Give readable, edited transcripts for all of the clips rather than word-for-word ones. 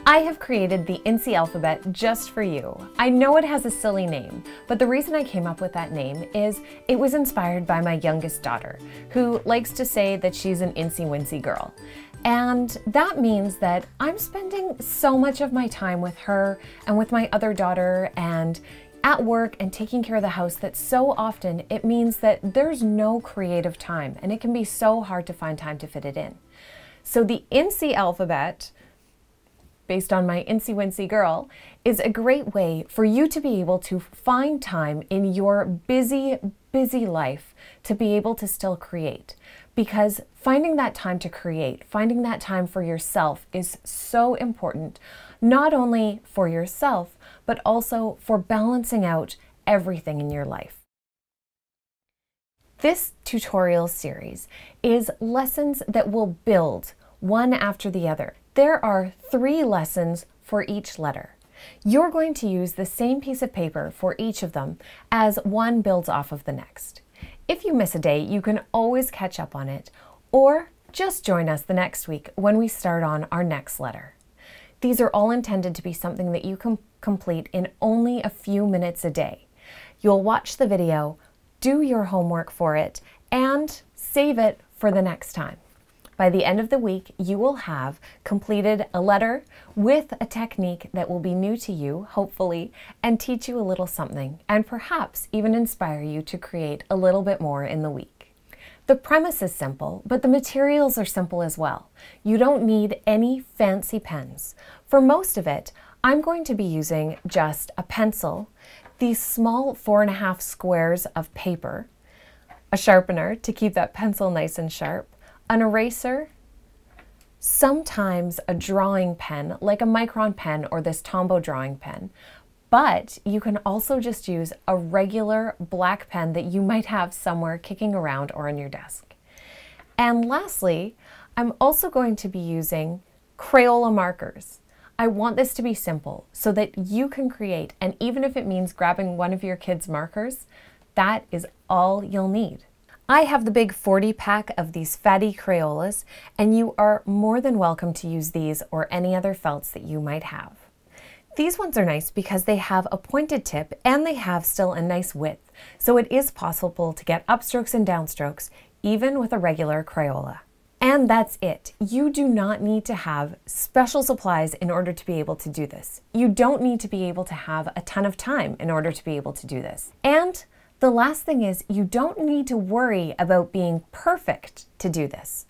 I have created the Incy alphabet just for you. I know it has a silly name, but the reason I came up with that name is it was inspired by my youngest daughter, who likes to say that she's an Incy-wincy girl. And that means that I'm spending so much of my time with her and with my other daughter and at work and taking care of the house that so often it means that there's no creative time and it can be so hard to find time to fit it in. So the Incy alphabet, based on my Incy-wincy girl, is a great way for you to be able to find time in your busy life to be able to still create. Because finding that time to create, finding that time for yourself is so important, not only for yourself, but also for balancing out everything in your life. This tutorial series is lessons that will build one after the other. There are 3 lessons for each letter. You're going to use the same piece of paper for each of them as one builds off of the next. If you miss a day, you can always catch up on it, or just join us the next week when we start on our next letter. These are all intended to be something that you can complete in only a few minutes a day. You'll watch the video, do your homework for it, and save it for the next time. By the end of the week, you will have completed a letter with a technique that will be new to you, hopefully, and teach you a little something, and perhaps even inspire you to create a little bit more in the week. The premise is simple, but the materials are simple as well. You don't need any fancy pens. For most of it, I'm going to be using just a pencil, these small 4.5 squares of paper, a sharpener to keep that pencil nice and sharp, an eraser, sometimes a drawing pen like a Micron pen or this Tombow drawing pen, but you can also just use a regular black pen that you might have somewhere kicking around or on your desk. And lastly, I'm also going to be using Crayola markers. I want this to be simple so that you can create, and even if it means grabbing one of your kids' markers, that is all you'll need. I have the big 40 pack of these fatty Crayolas, and you are more than welcome to use these or any other felts that you might have. These ones are nice because they have a pointed tip and they have still a nice width, so it is possible to get upstrokes and downstrokes even with a regular Crayola. And that's it. You do not need to have special supplies in order to be able to do this. You don't need to be able to have a ton of time in order to be able to do this. And the last thing is, you don't need to worry about being perfect to do this.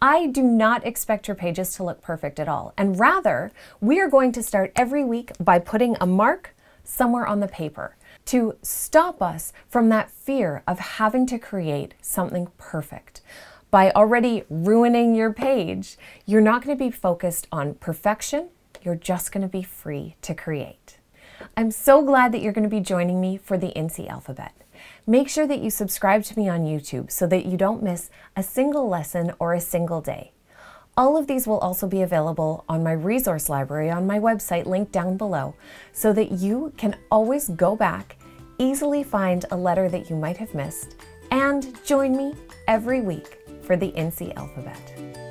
I do not expect your pages to look perfect at all, and rather, we are going to start every week by putting a mark somewhere on the paper to stop us from that fear of having to create something perfect. By already ruining your page, you're not going to be focused on perfection, you're just going to be free to create. I'm so glad that you're going to be joining me for the Incy alphabet. Make sure that you subscribe to me on YouTube so that you don't miss a single lesson or a single day. All of these will also be available on my resource library on my website linked down below so that you can always go back, easily find a letter that you might have missed, and join me every week for the Incy alphabet.